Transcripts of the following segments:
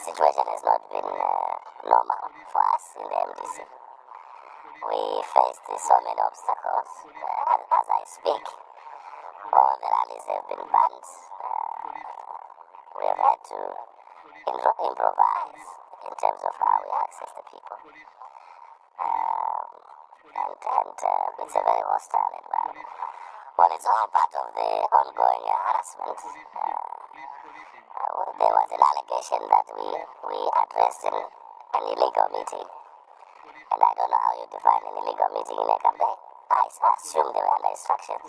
situation has not been normal for us in the MDC. We faced so many obstacles. As I speak, all the rallies have been banned. We have had to improvise in terms of how we access the people. And it's a very hostile environment. Well, it's all part of the ongoing harassment. There was an allegation that we addressed in an illegal meeting. And I don't know how you define an illegal meeting in a campaign. I assume they were under instructions.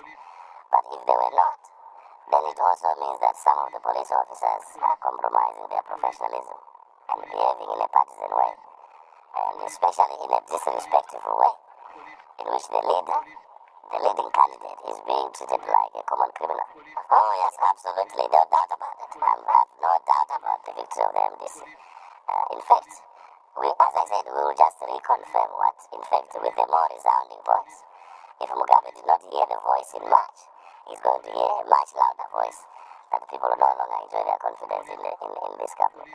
But if they were not, then it also means that some of the police officers are compromising their professionalism and behaving in a partisan way, and especially in a disrespectful way, in which the leading candidate is being treated like a common criminal. Oh yes, absolutely, no doubt about it. I have no doubt about the victory of the MDC. In fact, as I said, we will just reconfirm what, in fact, with a more resounding voice. If Mugabe did not hear the voice in March, he's going to hear a much louder voice that people will no longer enjoy their confidence in this government.